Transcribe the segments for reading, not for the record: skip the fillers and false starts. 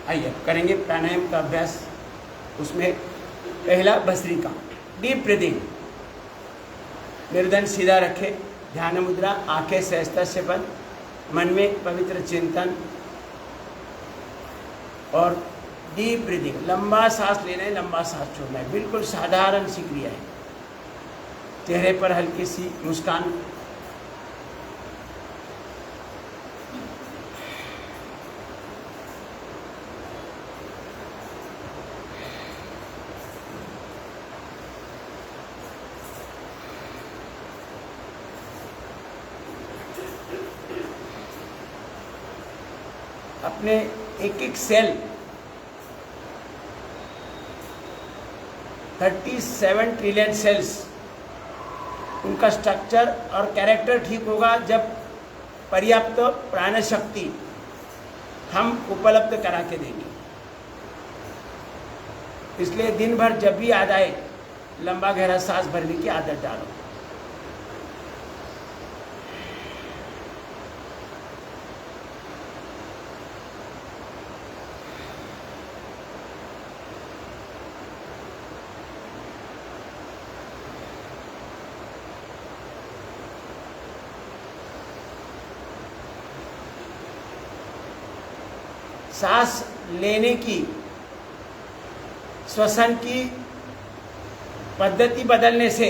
आइए करेंगे प्राणायाम का अभ्यास। उसमें पहला भस्त्रिका, डीप ब्रीदिंग। मेरुदंड सीधा रखे, ध्यान मुद्रा, आंखें सहजता से बंद, मन में पवित्र चिंतन और डीप ब्रीदिंग। लंबा सांस लेना है, लंबा सांस छोड़ना है, बिल्कुल साधारण सी क्रिया है। चेहरे पर हल्की सी मुस्कान। अपने एक एक सेल 37 ट्रिलियन सेल्स, उनका स्ट्रक्चर और कैरेक्टर ठीक होगा जब पर्याप्त प्राण शक्ति हम उपलब्ध करा के देंगे। इसलिए दिन भर जब भी याद आए लंबा गहरा सांस भरने की आदत डालो। सांस लेने की, श्वसन की पद्धति बदलने से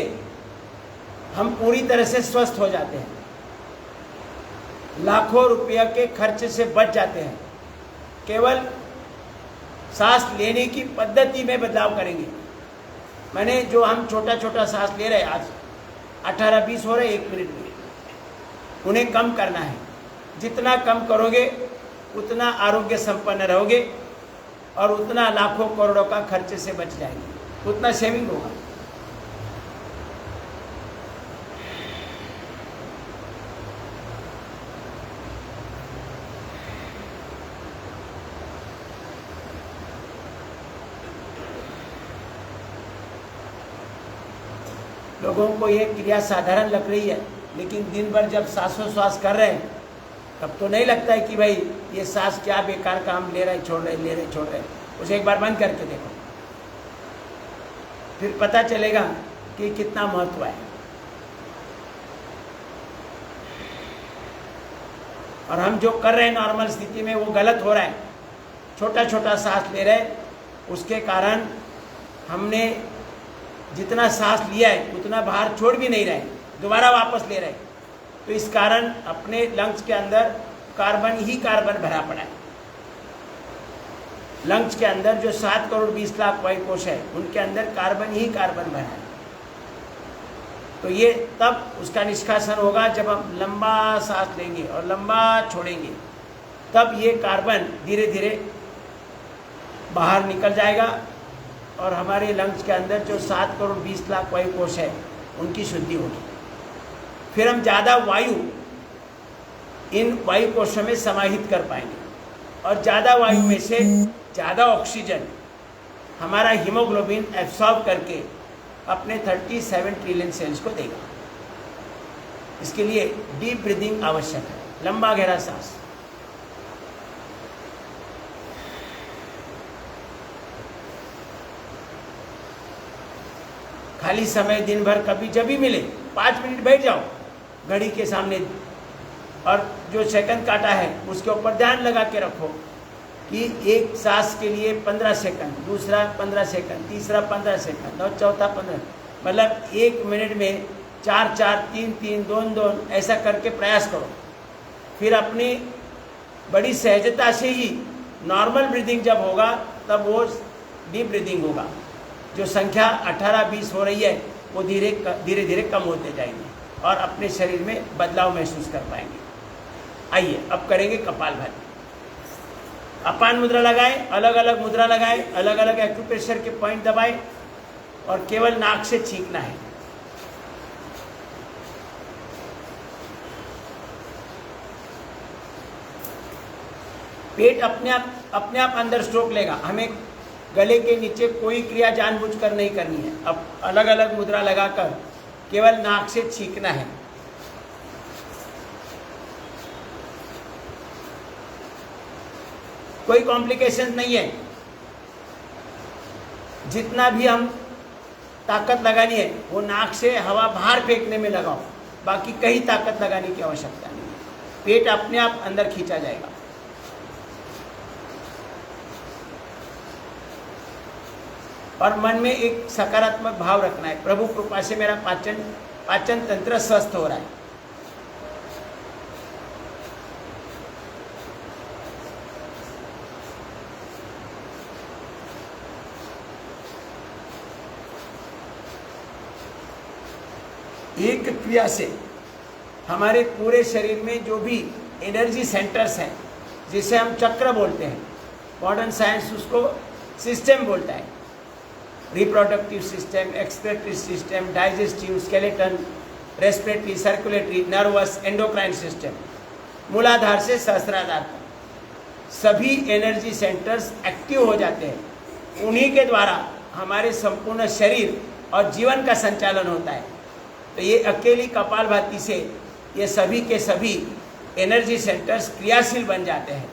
हम पूरी तरह से स्वस्थ हो जाते हैं, लाखों रुपया के खर्च से बच जाते हैं। केवल सांस लेने की पद्धति में बदलाव करेंगे। मैंने जो हम छोटा छोटा सांस ले रहे हैं, आज 18-20 हो रहे 1 मिनट में, उन्हें कम करना है। जितना कम करोगे उतना आरोग्य संपन्न रहोगे और उतना लाखों करोड़ों का खर्चे से बच जाएंगे, उतना सेविंग होगा। लोगों को यह क्रिया साधारण लग रही है, लेकिन दिन भर जब सांसोश्वास कर रहे हैं तब तो नहीं लगता है कि भाई ये सांस क्या बेकार काम ले रहे छोड़ रहे, ले रहे छोड़ रहे। उसे एक बार बंद करके देखो, फिर पता चलेगा कि कितना महत्व है। और हम जो कर रहे हैं नॉर्मल स्थिति में वो गलत हो रहा है। छोटा छोटा सांस ले रहे, उसके कारण हमने जितना सांस लिया है उतना बाहर छोड़ भी नहीं रहे, दोबारा वापस ले रहे। तो इस कारण अपने लंग्स के अंदर कार्बन ही कार्बन भरा पड़ा है। लंग्स के अंदर जो 7 करोड़ 20 लाख वायुकोश है, उनके अंदर कार्बन ही कार्बन भरा है। तो ये तब उसका निष्कासन होगा जब हम लंबा सांस लेंगे और लंबा छोड़ेंगे, तब ये कार्बन धीरे धीरे बाहर निकल जाएगा और हमारे लंग्स के अंदर जो 7 करोड़ 20 लाख वायुकोश है उनकी शुद्धि होगी। फिर हम ज़्यादा वायु इन वायु कोशों में समाहित कर पाएंगे और ज़्यादा वायु में से ज़्यादा ऑक्सीजन हमारा हीमोग्लोबिन एब्सॉर्ब करके अपने 37 ट्रिलियन सेल्स को देगा। इसके लिए डीप ब्रीदिंग आवश्यक है, लंबा गहरा सांस। खाली समय दिन भर कभी जब भी मिले 5 मिनट बैठ जाओ घड़ी के सामने और जो सेकंड काटा है उसके ऊपर ध्यान लगा के रखो कि एक सांस के लिए 15 सेकंड, दूसरा 15 सेकंड, तीसरा 15 सेकंड और चौथा 15, मतलब 1 मिनट में 4-4, 3-3, 2-2 ऐसा करके प्रयास करो। फिर अपनी बड़ी सहजता से ही नॉर्मल ब्रीदिंग जब होगा तब वो डीप ब्रीदिंग होगा। जो संख्या 18-20 हो रही है वो धीरे धीरे कम होते जाएंगे और अपने शरीर में बदलाव महसूस कर पाएंगे। आइए अब करेंगे कपालभाति। अपान मुद्रा लगाएं, अलग अलग मुद्रा लगाएं, अलग अलग एक्यूप्रेशर के पॉइंट दबाएं और केवल नाक से छींकना है। पेट अपने आप अंदर स्ट्रोक लेगा। हमें गले के नीचे कोई क्रिया जानबूझकर नहीं करनी है। अब अलग अलग मुद्रा लगाकर केवल नाक से छींकना है। कोई कॉम्प्लिकेशन नहीं है। जितना भी हम ताकत लगानी है वो नाक से हवा बाहर फेंकने में लगाओ, बाकी कहीं ताकत लगाने की आवश्यकता नहीं है। पेट अपने आप अंदर खींचा जाएगा। और मन में एक सकारात्मक भाव रखना है, प्रभु कृपा से मेरा पाचन तंत्र स्वस्थ हो रहा है। एक क्रिया से हमारे पूरे शरीर में जो भी एनर्जी सेंटर्स हैं, जिसे हम चक्र बोलते हैं, मॉडर्न साइंस उसको सिस्टम बोलता है, reproductive system, excretory system, digestive, skeleton, respiratory, circulatory, nervous, endocrine system, मूलाधार से सहस्राधार तक सभी एनर्जी सेंटर्स एक्टिव हो जाते हैं। उन्हीं के द्वारा हमारे संपूर्ण शरीर और जीवन का संचालन होता है। तो ये अकेली कपालभाति से ये सभी के सभी एनर्जी सेंटर्स क्रियाशील बन जाते हैं।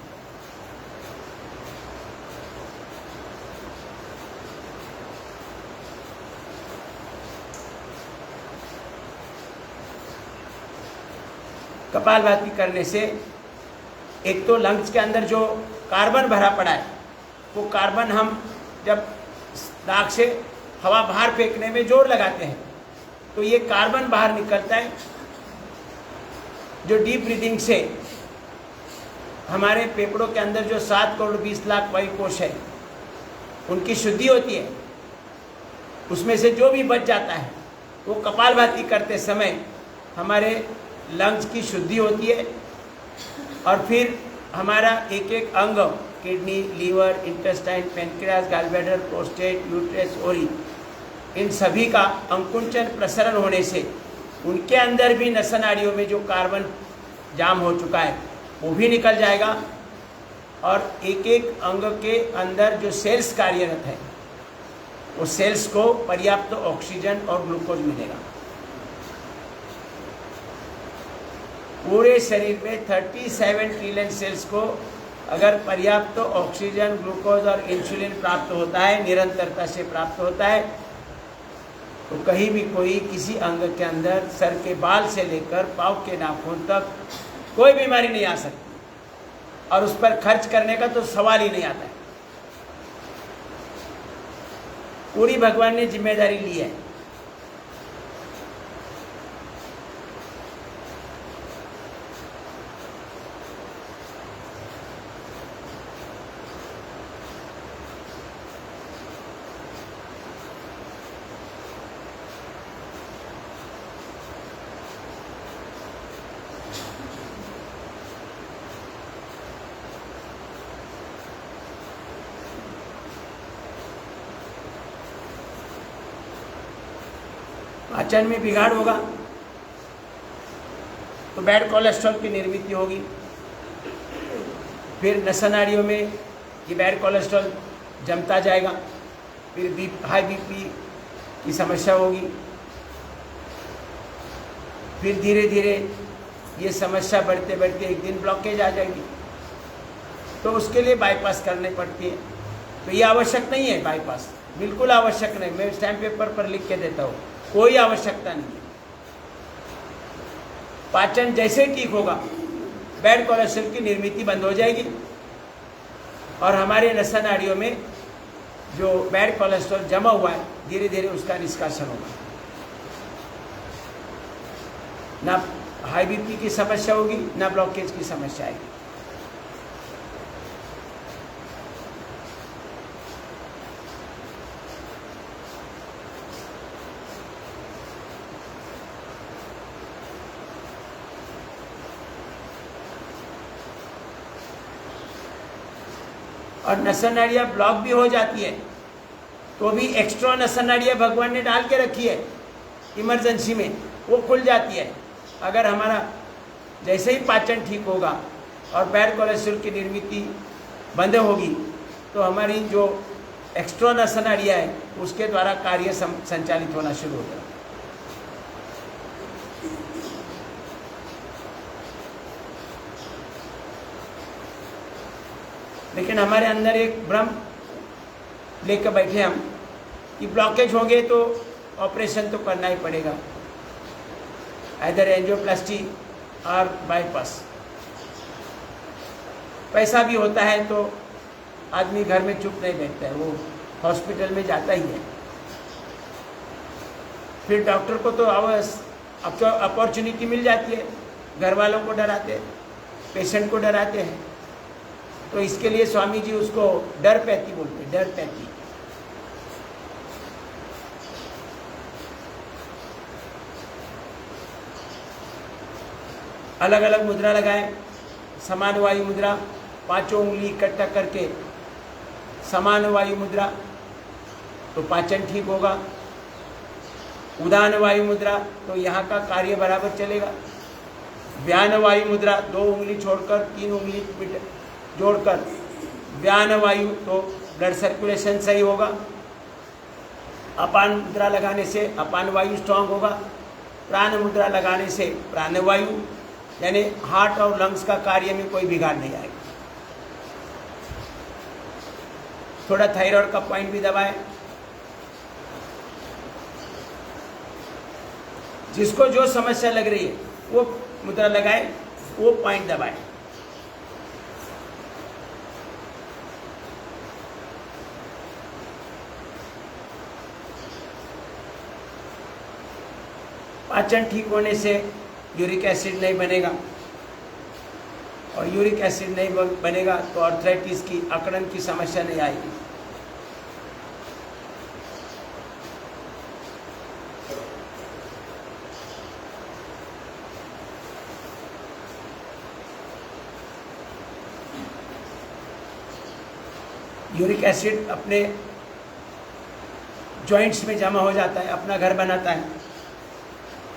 कपालभाति करने से एक तो लंग्स के अंदर जो कार्बन भरा पड़ा है, वो कार्बन हम जब नाक से हवा बाहर फेंकने में जोर लगाते हैं तो ये कार्बन बाहर निकलता है, जो डीप ब्रीदिंग से हमारे फेफड़ों के अंदर जो 7 करोड़ 20 लाख वायु कोश है उनकी शुद्धि होती है। उसमें से जो भी बच जाता है वो कपालभाति करते समय हमारे लंग्स की शुद्धि होती है। और फिर हमारा एक एक अंग, kidney, liver, intestine, pancreas, gallbladder, prostate, uterus, ओरी, इन सभी का अंकुंचन प्रसरण होने से उनके अंदर भी नस नाड़ियों में जो कार्बन जाम हो चुका है वो भी निकल जाएगा। और एक एक अंग के अंदर जो सेल्स कार्यरत है वो सेल्स को पर्याप्त ऑक्सीजन और ग्लूकोज मिलेगा। पूरे शरीर में 37 ट्रिलियन सेल्स को अगर पर्याप्त ऑक्सीजन, ग्लूकोज और इंसुलिन प्राप्त होता है, निरंतरता से प्राप्त होता है, तो कहीं भी कोई किसी अंग के अंदर सर के बाल से लेकर पाँव के नाखून तक कोई बीमारी नहीं आ सकती। और उस पर खर्च करने का तो सवाल ही नहीं आता है। पूरी भगवान ने जिम्मेदारी ली है। पाचन में बिगाड़ होगा तो बैड कोलेस्ट्रॉल की निर्मित होगी। फिर नस नाड़ियों में ये बैड कोलेस्ट्रॉल जमता जाएगा। फिर हाई बीपी की समस्या होगी। फिर धीरे धीरे ये समस्या बढ़ते बढ़ते एक दिन ब्लॉकेज आ जाएगी, तो उसके लिए बाईपास करनी पड़ती है। तो ये आवश्यक नहीं है, बाईपास बिल्कुल आवश्यक नहीं। मैं स्टैम्प पेपर पर लिख के देता हूँ, कोई आवश्यकता नहीं है। पाचन जैसे ठीक होगा बैड कोलेस्ट्रॉल की निर्मित बंद हो जाएगी और हमारे नस नाड़ियों में जो बैड कोलेस्ट्रॉल जमा हुआ है धीरे धीरे उसका निष्कासन होगा। ना हाई बीपी की समस्या होगी, ना ब्लॉकेज की समस्या आएगी। और नस नाड़ियाँ ब्लॉक भी हो जाती है तो भी एक्स्ट्रा नस नाड़ियाँ भगवान ने डाल के रखी है इमरजेंसी में, वो खुल जाती है। अगर हमारा जैसे ही पाचन ठीक होगा और बैड कोलेस्ट्रॉल की निर्मित बंद होगी तो हमारी जो एक्स्ट्रा नस नाड़ियाँ है उसके द्वारा कार्य संचालित होना शुरू हो जाएगा। लेकिन हमारे अंदर एक भ्रम लेकर बैठे हम कि ब्लॉकेज होंगे तो ऑपरेशन तो करना ही पड़ेगा, आइदर एंजियोप्लास्टी और बाईपास। पैसा भी होता है तो आदमी घर में चुप नहीं बैठता है, वो हॉस्पिटल में जाता ही है। फिर डॉक्टर को तो अपॉर्चुनिटी मिल जाती है, घर वालों को डराते हैं, पेशेंट को डराते हैं। तो इसके लिए स्वामी जी उसको डर पैती बोलते हैं, डर पैती। अलग अलग मुद्रा लगाएं, समान वायु मुद्रा, 5 उंगली इकट्ठा करके समान वायु मुद्रा, तो पाचन ठीक होगा। उदान वायु मुद्रा, तो यहाँ का कार्य बराबर चलेगा। व्यान वायु मुद्रा, 2 उंगली छोड़कर 3 उंगली जोड़कर व्यान वायु, तो ब्लड सर्कुलेशन सही होगा। अपान मुद्रा लगाने से अपान वायु स्ट्रांग होगा। प्राण मुद्रा लगाने से प्राण वायु, यानी हार्ट और लंग्स का कार्य में कोई बिगाड़ नहीं आएगा। थोड़ा थायराइड का पॉइंट भी दबाएं। जिसको जो समस्या लग रही है वो मुद्रा लगाए, वो पॉइंट दबाए। पाचन ठीक होने से यूरिक एसिड नहीं बनेगा, और यूरिक एसिड नहीं बनेगा तो आर्थराइटिस की, अकड़न की समस्या नहीं आएगी। यूरिक एसिड अपने जॉइंट्स में जमा हो जाता है, अपना घर बनाता है,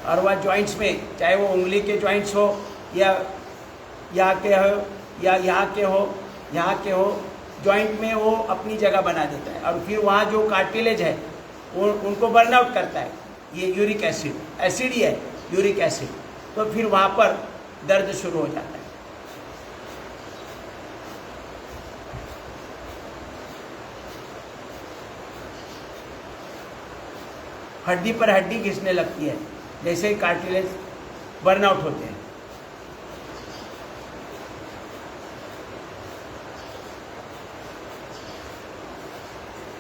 और वह जॉइंट्स में, चाहे वो उंगली के जॉइंट्स हो या यहाँ के हो या यहाँ के हो, जॉइंट में वो अपनी जगह बना देता है, और फिर वहाँ जो कार्टिलेज है वो उनको बर्न आउट करता है। ये यूरिक एसिड, एसिड ही है यूरिक एसिड, तो फिर वहाँ पर दर्द शुरू हो जाता है। हड्डी पर हड्डी घिसने लगती है, जैसे ही कार्टिलेज बर्नआउट होते हैं।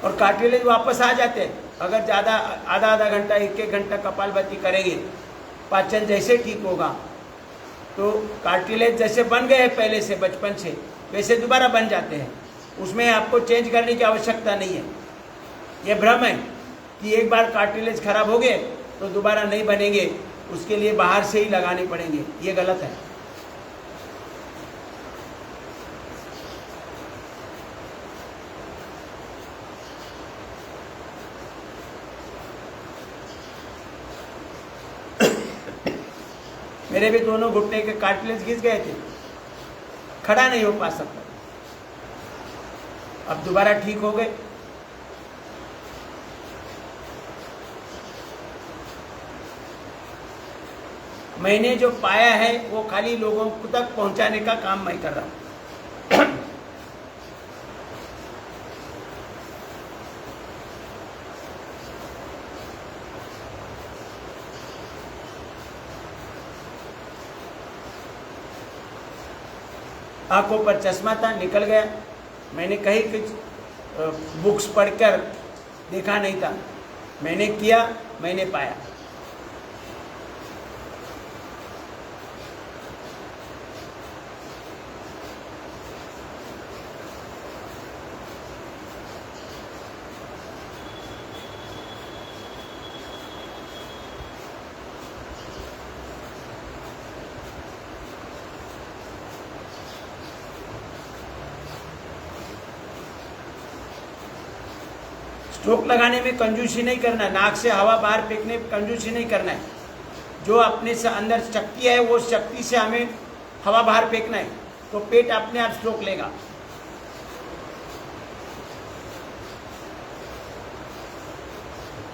और कार्टिलेज वापस आ जाते हैं अगर ज़्यादा आधा घंटा, 1 घंटा कपालभाति करेंगे। पाचन जैसे ठीक होगा तो कार्टिलेज जैसे बन गए हैं पहले से, बचपन से, वैसे दोबारा बन जाते हैं। उसमें आपको चेंज करने की आवश्यकता नहीं है। ये भ्रम है कि एक बार कार्टिलेज खराब हो गए तो दोबारा नहीं बनेंगे, उसके लिए बाहर से ही लगाने पड़ेंगे। ये गलत है। मेरे भी दोनों घुटने के कार्टिलेज घिस गए थे, खड़ा नहीं हो पा सकता, अब दोबारा ठीक हो गए। मैंने जो पाया है वो खाली लोगों तक पहुंचाने का काम मैं कर रहा हूं। आंखों पर चश्मा था, निकल गया। मैंने कहीं कुछ बुक्स पढ़कर देखा नहीं था, मैंने किया, मैंने पाया। स्ट्रोक लगाने में कंजूसी नहीं करना, नाक से हवा बाहर फेंकने में कंजूसी नहीं करना है। जो अपने से अंदर शक्ति है वो शक्ति से हमें हवा बाहर फेंकना है, तो पेट अपने आप स्ट्रोक लेगा।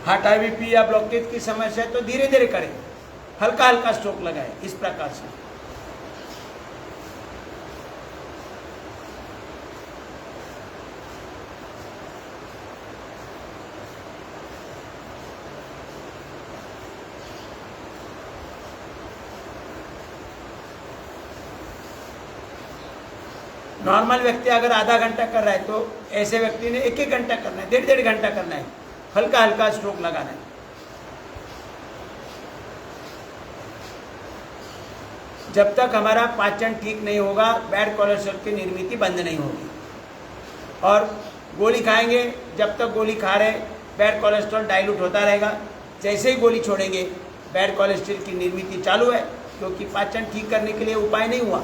हार्ट आईवीपी या ब्लॉकेज की समस्या है तो धीरे धीरे करें, हल्का हल्का स्ट्रोक लगाए, इस प्रकार से। नॉर्मल व्यक्ति अगर आधा घंटा कर रहा है तो ऐसे व्यक्ति ने 1-1 घंटा करना है, 1.5 घंटा करना है, हल्का हल्का स्ट्रोक लगाना है। जब तक हमारा पाचन ठीक नहीं होगा, बैड कोलेस्ट्रॉल की निर्मित बंद नहीं होगी। और गोली खाएंगे, जब तक गोली खा रहे बैड कोलेस्ट्रॉल डाइल्यूट होता रहेगा। जैसे ही गोली छोड़ेंगे बैड कोलेस्ट्रॉल की निर्मित चालू है, क्योंकि पाचन ठीक करने के लिए उपाय नहीं हुआ।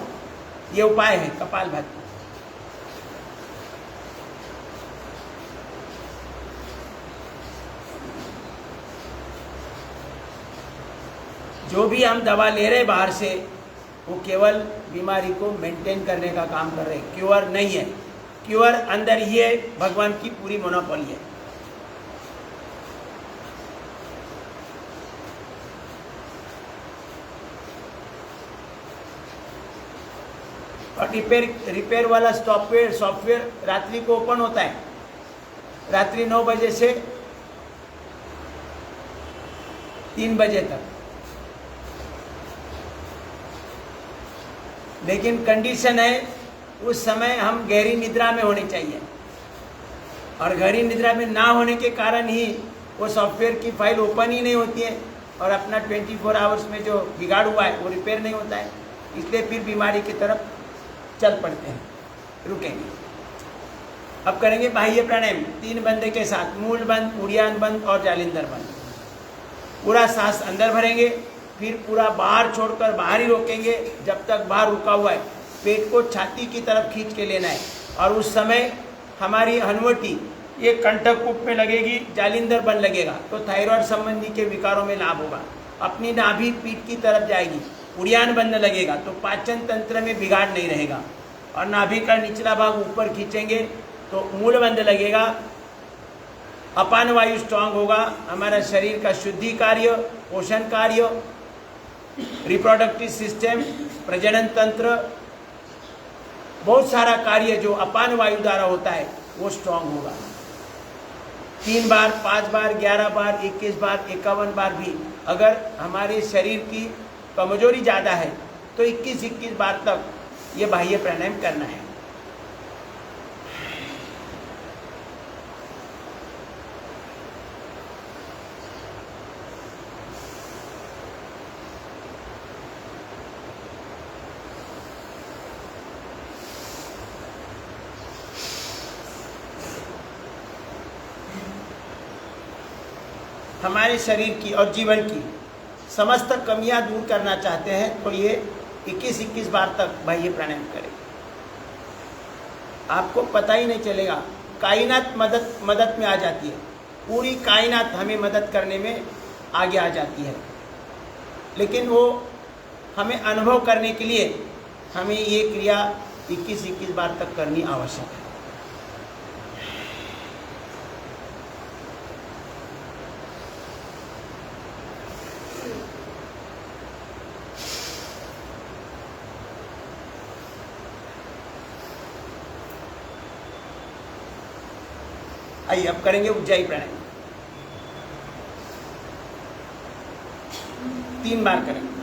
ये उपाय है कपालभाति। जो भी हम दवा ले रहे बाहर से, वो केवल बीमारी को मेंटेन करने का काम कर रहे, क्योर नहीं है। क्योर अंदर ये भगवान की पूरी मोनोपोली है। और रिपेयर वाला सॉफ्टवेयर रात्रि को ओपन होता है, रात्रि 9 बजे से 3 बजे तक। लेकिन कंडीशन है उस समय हम गहरी निद्रा में होने चाहिए, और गहरी निद्रा में ना होने के कारण ही वो सॉफ्टवेयर की फाइल ओपन ही नहीं होती है, और अपना 24 आवर्स में जो बिगाड़ हुआ है वो रिपेयर नहीं होता है। इसलिए फिर बीमारी की तरफ चल पड़ते हैं। रुकेंगे, अब करेंगे बाह्य प्राणायाम 3 बंदे के साथ, मूल बंद, उड़ियान बंद और जालिंदर बंद। पूरा सांस अंदर भरेंगे, फिर पूरा बाहर छोड़कर बाहर ही रोकेंगे जब तक बाहर रुका हुआ है। पेट को छाती की तरफ खींच के लेना है, और उस समय हमारी हनवटी ये कंठक कूप में लगेगी, जालिंदर बंद लगेगा, तो थायराइड संबंधी के विकारों में लाभ होगा। अपनी नाभि पीठ की तरफ जाएगी, उड़ियान बंद लगेगा, तो पाचन तंत्र में बिगाड़ नहीं रहेगा। और नाभि का निचला भाग ऊपर खींचेंगे तो मूल बंद लगेगा, अपान वायु स्ट्रांग होगा। हमारा शरीर का शुद्धि कार्य, पोषण कार्य, रिप्रोडक्टिव सिस्टम, प्रजनन तंत्र, बहुत सारा कार्य जो अपान वायु द्वारा होता है वो स्ट्रांग होगा। 3 बार, 5 बार, 11 बार, 21 बार, 51 बार भी अगर हमारे शरीर की कमजोरी ज़्यादा है तो 21-21 बार तक ये बाह्य प्राणायाम करना है। हमारे शरीर की और जीवन की समस्त कमियां दूर करना चाहते हैं तो ये 21-21 बार तक बाह्य प्राणायाम करें। आपको पता ही नहीं चलेगा, कायनात मदद में आ जाती है। पूरी कायनात हमें मदद करने में आगे आ जाती है, लेकिन वो हमें अनुभव करने के लिए हमें ये क्रिया 21-21 बार तक करनी आवश्यक है। आइए अब करेंगे उज्जाई प्राणायाम, 3 बार करेंगे।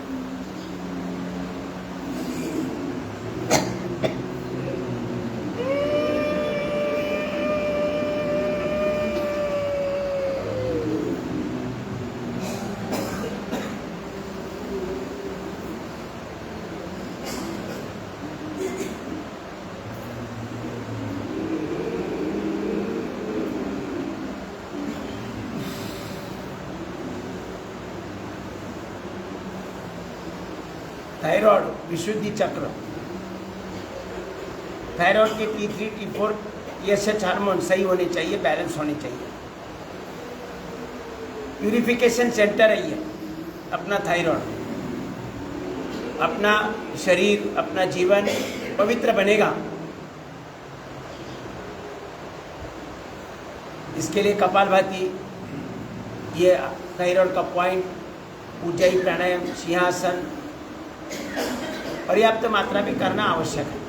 थायराइड विशुद्धि चक्र, थायराइड के T3, T4, TSH हार्मोन सही होने चाहिए, बैलेंस होने चाहिए। प्यूरिफिकेशन सेंटर है ये अपना थायराइड। अपना शरीर, अपना जीवन पवित्र बनेगा, इसके लिए कपालभाति, ये थायराइड का पॉइंट, उज्जाई प्राणायाम, सिंहासन पर्याप्त मात्रा में करना आवश्यक है।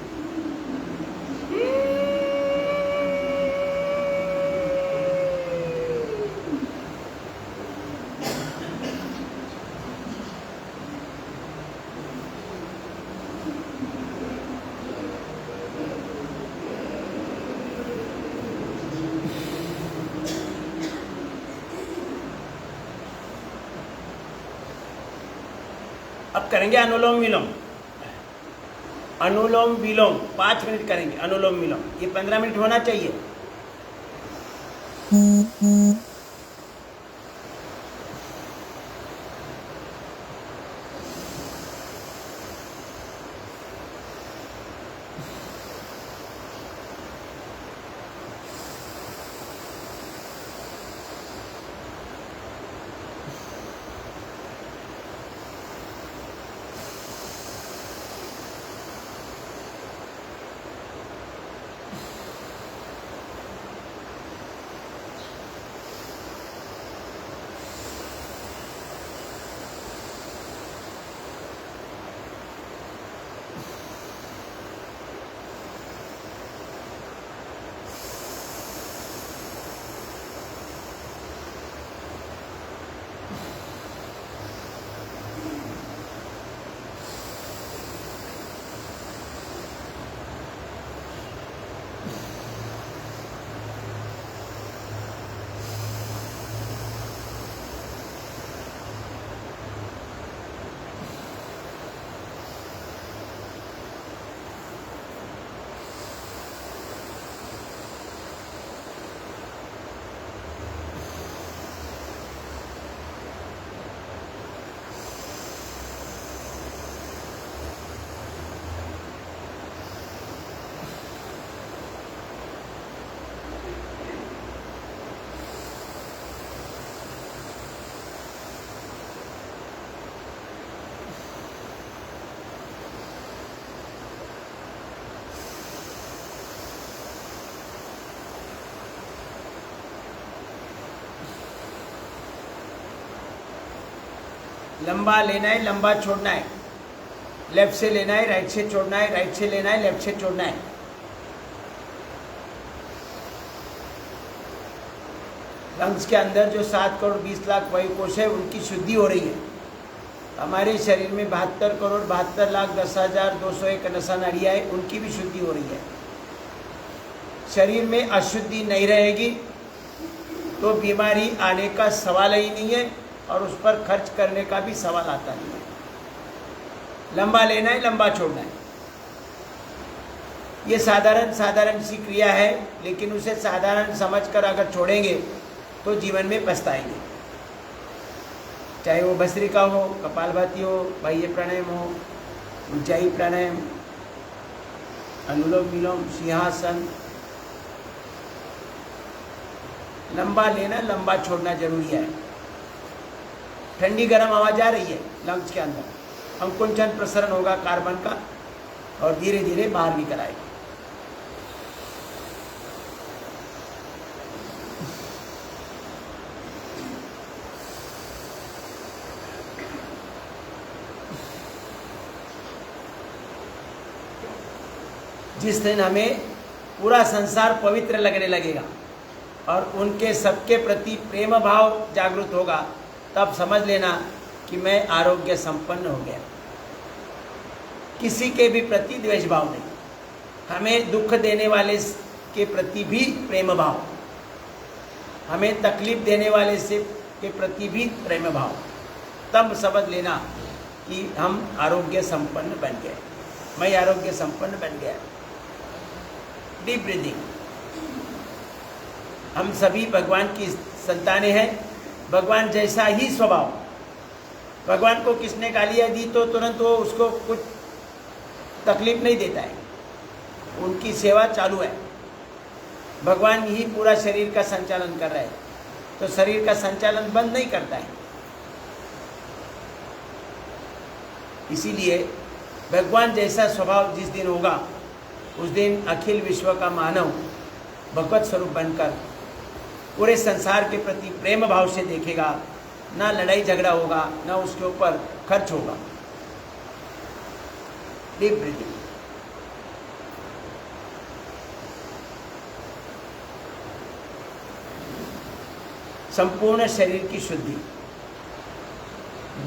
अब करेंगे अनुलोम विलोम। अनुलोम विलोम 5 मिनट करेंगे। अनुलोम विलोम ये 15 मिनट होना चाहिए। लंबा लेना है, लंबा छोड़ना है। लेफ्ट से लेना है, राइट से छोड़ना है, राइट से लेना है, लेफ्ट से छोड़ना है। लंग्स के अंदर जो 7 करोड़ 20 लाख वायु कोश है उनकी शुद्धि हो रही है। हमारे शरीर में 72 करोड़ 72 लाख 10,201 नसा नाड़ियाँ है, उनकी भी शुद्धि हो रही है। शरीर में अशुद्धि नहीं रहेगी तो बीमारी आने का सवाल ही नहीं है और उस पर खर्च करने का भी सवाल आता नहीं है। लंबा लेना है, लंबा छोड़ना है। ये साधारण सी क्रिया है, लेकिन उसे साधारण समझकर अगर छोड़ेंगे तो जीवन में पछताएंगे। चाहे वो भस्त्रिका हो, कपालभाति हो, बाह्य प्राणायाम हो, ऊंचाई प्राणायाम, अनुलोम विलोम, सिंहासन। लंबा लेना, लंबा छोड़ना जरूरी है। ठंडी गर्म आवाज आ रही है लंग्स के अंदर, अंकुंचन प्रसरण होगा कार्बन का और धीरे धीरे बाहर निकल आएगा। जिस दिन हमें पूरा संसार पवित्र लगने लगेगा और उनके सबके प्रति प्रेम भाव जागृत होगा, तब समझ लेना कि मैं आरोग्य संपन्न हो गया। किसी के भी प्रति द्वेष भाव नहीं, हमें दुख देने वाले के प्रति भी प्रेम भाव, हमें तकलीफ देने वाले से के प्रति भी प्रेम भाव। तब समझ लेना कि हम आरोग्य संपन्न बन गए, मैं आरोग्य संपन्न बन गया। Deep breathing. हम सभी भगवान की संतानें हैं, भगवान जैसा ही स्वभाव। भगवान को किसने गालियाँ दी तो तुरंत वो उसको कुछ तकलीफ नहीं देता है, उनकी सेवा चालू है। भगवान ही पूरा शरीर का संचालन कर रहा है, तो शरीर का संचालन बंद नहीं करता है। इसीलिए भगवान जैसा स्वभाव जिस दिन होगा, उस दिन अखिल विश्व का मानव भगवत स्वरूप बनकर पूरे संसार के प्रति प्रेम भाव से देखेगा। ना लड़ाई झगड़ा होगा, ना उसके ऊपर खर्च होगा। Deep breathing. संपूर्ण शरीर की शुद्धि,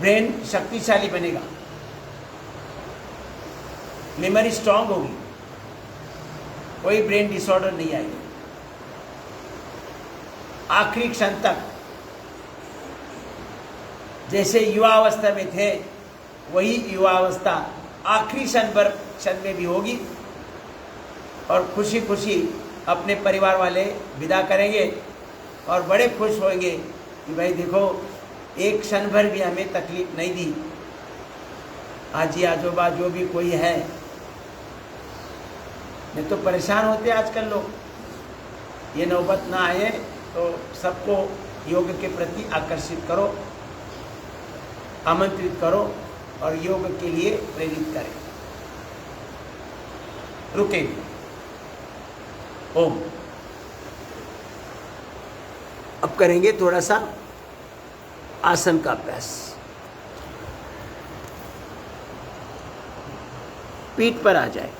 ब्रेन शक्तिशाली बनेगा, मेमोरी स्ट्रांग होगी, कोई ब्रेन डिसऑर्डर नहीं आएगा। आखिरी क्षण तक जैसे युवा अवस्था में थे वही युवावस्था आखिरी क्षण में भी होगी और खुशी खुशी अपने परिवार वाले विदा करेंगे और बड़े खुश होंगे कि भाई देखो एक क्षण भर भी हमें तकलीफ नहीं दी। आजी आजोबा जो भी कोई है, नहीं तो परेशान होते आजकल लोग। ये नौबत ना आए तो सबको योग के प्रति आकर्षित करो, आमंत्रित करो और योग के लिए प्रेरित करें। रुके ओम। अब करेंगे थोड़ा सा आसन का अभ्यास। पीठ पर आ जाए।